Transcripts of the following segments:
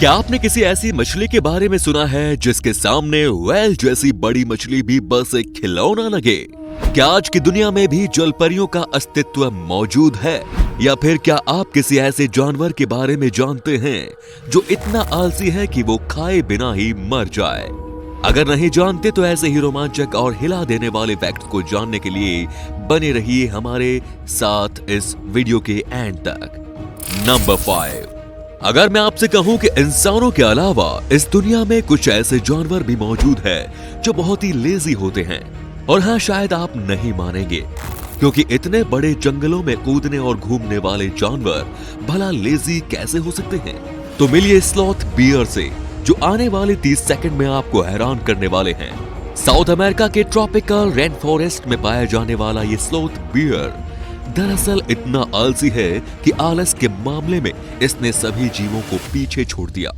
क्या आपने किसी ऐसी मछली के बारे में सुना है जिसके सामने व्हेल जैसी बड़ी मछली भी बस एक खिलौना लगे? क्या आज की दुनिया में भी जलपरियों का अस्तित्व मौजूद है? या फिर क्या आप किसी ऐसे जानवर के बारे में जानते हैं जो इतना आलसी है कि वो खाए बिना ही मर जाए? अगर नहीं जानते तो ऐसे ही रोमांचक और हिला देने वाले फैक्ट को जानने के लिए बने रहिए हमारे साथ इस वीडियो के एंड तक। नंबर 5, अगर मैं आपसे कहूं कि इंसानों के अलावा इस दुनिया में कुछ ऐसे जानवर भी मौजूद हैं जो बहुत ही लेजी होते हैं, और हाँ, शायद आप नहीं मानेंगे क्योंकि इतने बड़े जंगलों में कूदने और घूमने वाले जानवर भला लेजी कैसे हो सकते हैं? तो मिलिए स्लॉथ बियर से, जो आने वाले 30 सेकंड में आपको हैरान करने वाले हैं। साउथ अमेरिका के ट्रॉपिकल रेन फॉरेस्ट में पाया जाने वाला ये स्लॉथ बियर दरअसल इतना आलसी है कि आलस के मामले में इसने सभी जीवों को पीछे छोड़ दिया।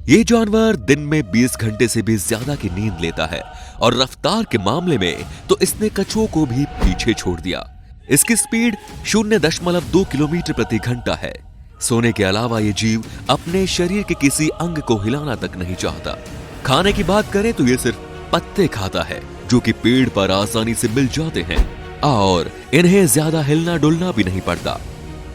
ये जानवर दिन में 20 घंटे से भी ज्यादा की नींद लेता है और रफ्तार के मामले में तो इसने कछुओं को भी पीछे छोड़ दिया। इसकी स्पीड 0.2 किलोमीटर प्रति घंटा है। सोने के अलावा ये जीव अपने शरीर के किसी अंग को हिलाना तक नहीं चाहता। खाने की बात करें तो ये सिर्फ पत्ते खाता है जो कि पेड़ पर आसानी से मिल जाते हैं, और इन्हें ज्यादा हिलना डुलना भी नहीं पड़ता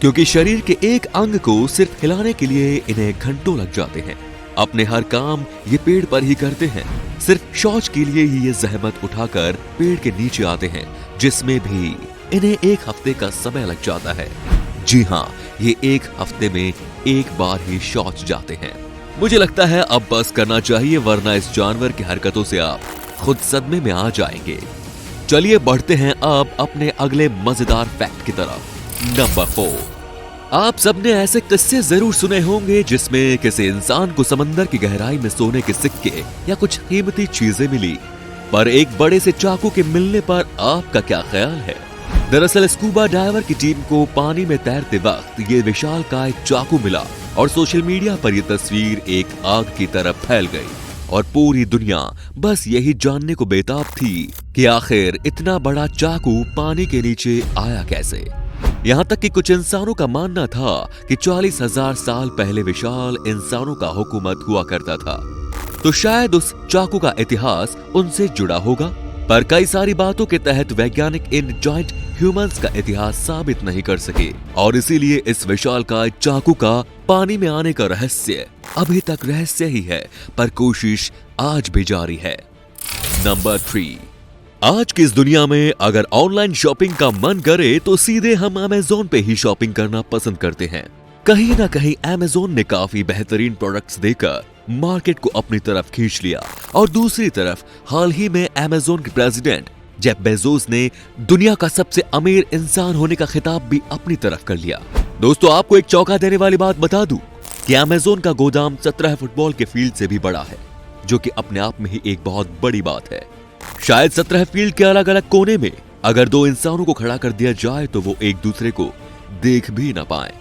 क्योंकि शरीर के एक अंग को सिर्फ हिलाने के लिए इन्हें घंटों लग जाते हैं। अपने हर काम ये पेड़ पर ही करते हैं। सिर्फ शौच के लिए ही ये जहमत उठाकर पेड़ के नीचे आते हैं, जिसमें भी इन्हें 1 हफ्ते का समय लग जाता है। जी हाँ, ये 1 हफ्ते में एक बार ही शौच जाते हैं। मुझे लगता है अब बस करना चाहिए, वरना इस जानवर की हरकतों से आप खुद सदमे में आ जाएंगे। चलिए बढ़ते हैं अब अपने अगले मजेदार फैक्ट की तरफ। नंबर 4, आप सबने ऐसे किस्से जरूर सुने होंगे जिसमें किसी इंसान को समंदर की गहराई में सोने के सिक्के या कुछ कीमती चीजें मिली, पर एक बड़े से चाकू के मिलने पर आपका क्या ख्याल है? दरअसल स्कूबा डाइवर की टीम को पानी में तैरते वक्त ये विशालकाय चाकू मिला और सोशल मीडिया पर यह तस्वीर एक आग की तरह फैल गई और पूरी दुनिया बस यही जानने को बेताब थी कि आखिर इतना बड़ा चाकू पानी के नीचे आया कैसे। यहाँ तक कि कुछ इंसानों का मानना था कि 40,000 साल पहले विशाल इंसानों का हुकूमत हुआ करता था, तो शायद उस चाकू का इतिहास उनसे जुड़ा होगा। पर कई सारी बातों के तहत वैज्ञानिक इन जॉइंट ह्यूमंस का इतिहास साबित नहीं कर सके, और इसीलिए इस विशालकाय चाकू का पानी में आने का रहस्य अभी तक रहस्य ही है, पर कोशिश आज भी जारी है। नंबर 3, आज की इस दुनिया में अगर ऑनलाइन शॉपिंग का मन करे तो सीधे हम अमेज़न पे ही शॉपिंग करना पसंद करते हैं। कहीं ना कहीं अमेज़न ने काफी बेहतरीन प्रोडक्ट्स देकर मार्केट को अपनी तरफ खींच लिया, और दूसरी तरफ हाल ही में अमेज़न के प्रेसिडेंट जेफ बेजोस ने दुनिया का सबसे अमीर इंसान होने का खिताब भी अपनी तरफ कर लिया। दोस्तों, आपको एक चौंका देने वाली बात बता दूं कि अमेज़न का गोदाम 17 फुटबॉल के फील्ड से भी बड़ा है, जो कि अपने आप में ही एक बहुत बड़ी बात है। शायद 17 फील्ड के अलग अलग कोने में अगर 2 इंसानों को खड़ा कर दिया जाए तो वो एक दूसरे को देख भी ना पाए।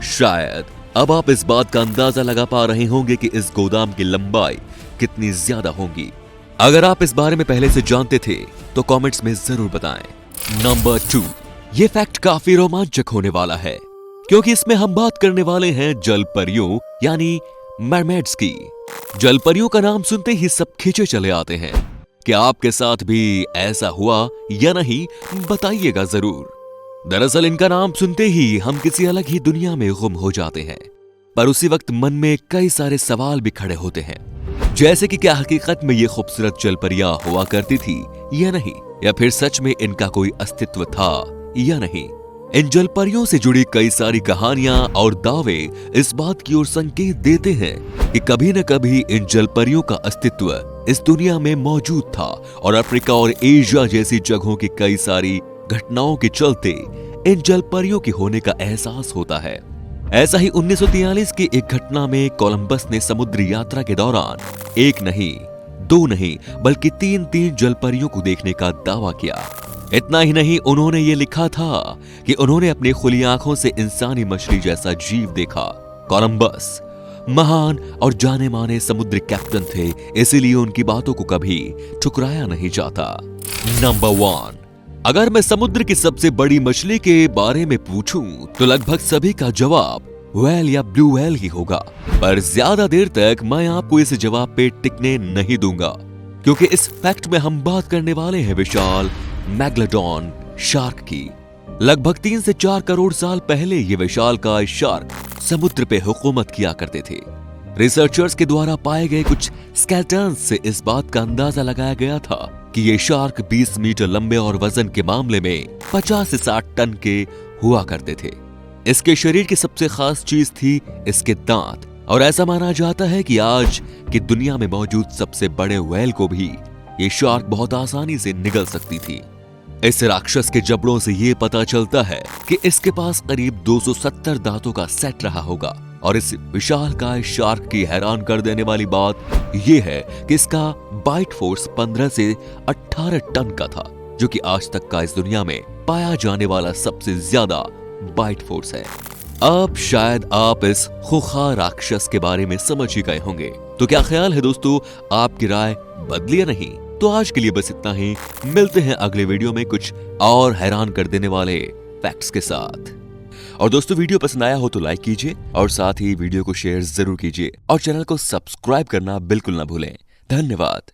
शायद अब आप इस बात का अंदाजा लगा पा रहे होंगे कि इस गोदाम की लंबाई कितनी ज्यादा होगी। अगर आप इस बारे में पहले से जानते थे तो कमेंट्स में जरूर बताएं। नंबर 2, ये फैक्ट काफी रोमांचक होने वाला है क्योंकि इसमें हम बात करने वाले हैं जल परियों यानी मरमेड्स की। जल परियों का नाम सुनते ही सब खींचे चले आते हैं। क्या आपके साथ भी ऐसा हुआ या नहीं, बताइएगा जरूर। दरअसल इनका नाम सुनते ही हम किसी अलग ही दुनिया में गुम हो जाते हैं, पर उसी वक्त मन में कई सारे सवाल भी खड़े होते हैं, जैसे कि क्या हकीकत में ये खूबसूरत जलपरियां हुआ करती थी या नहीं, या फिर सच में इनका कोई अस्तित्व था या नहीं। इन जलपरियों से जुड़ी कई सारी कहानियां और दावे इस बात की ओर संकेत देते हैं कि कभी न कभी इन जलपरियों का अस्तित्व इस दुनिया में मौजूद था, और अफ्रीका और एशिया जैसी जगहों की कई सारी घटनाओं के चलते इन जलपरियों के होने का एहसास होता है। ऐसा ही 1943 की एक घटना में कोलंबस ने समुद्री यात्रा के दौरान 1 नहीं 2 नहीं बल्कि 3 जलपरियों को देखने का दावा किया। इतना ही नहीं, उन्होंने ये लिखा था कि उन्होंने अपनी खुली आंखों से इंसानी मछली जैसा जीव देखा। कोलंबस महान और जाने माने समुद्री कैप्टन थे, इसीलिए उनकी बातों को कभी ठुकराया नहीं जाता। नंबर 1, अगर मैं समुद्र की सबसे बड़ी मछली के बारे में पूछूं तो लगभग सभी का जवाब व्हेल या ब्लू व्हेल ही होगा। पर ज्यादा देर तक मैं आपको इस जवाब पे टिकने नहीं दूंगा, क्योंकि इस फैक्ट में हम बात करने वाले हैं विशाल मैग्लोडॉन शार्क की। लगभग 3 से 4 करोड़ साल पहले ये विशालकाय शार्क समुद्र पे हुकूमत किया करते थे। रिसर्चर्स के द्वारा पाए गए कुछ स्केलेटन्स से इस बात का अंदाजा लगाया गया था कि ये शार्क 20 मीटर लंबे और वजन के मामले में 50 से 60 टन के हुआ करते थे। इसके शरीर की सबसे खास चीज थी इसके दांत, और ऐसा माना जाता है कि आज की दुनिया में मौजूद सबसे बड़े व्हेल को भी ये शार्क बहुत आसानी से निगल सकती थी। इस राक्षस के जबड़ों से ये पता चलता है कि इसके पास करीब 270 दांतों का सेट रहा होगा। और इस विशालकाय शार्क की हैरान कर देने वाली बात यह है कि इसका बाइट फोर्स 15 से 18 टन का था, जो कि आज तक का इस दुनिया में पाया जाने वाला सबसे ज्यादा बाइट फोर्स है। अब शायद आप इस खूंखार राक्षस के बारे में समझ ही गए होंगे, तो क्या ख्याल है दोस्तों, आपकी राय बदली या नहीं? तो आज के लिए बस इतना ही। मिलते हैं अगले वीडियो में कुछ और हैरान कर देने वाले फैक्ट्स के साथ। और दोस्तों, वीडियो पसंद आया हो तो लाइक कीजिए और साथ ही वीडियो को शेयर जरूर कीजिए और चैनल को सब्सक्राइब करना बिल्कुल ना भूलें। धन्यवाद।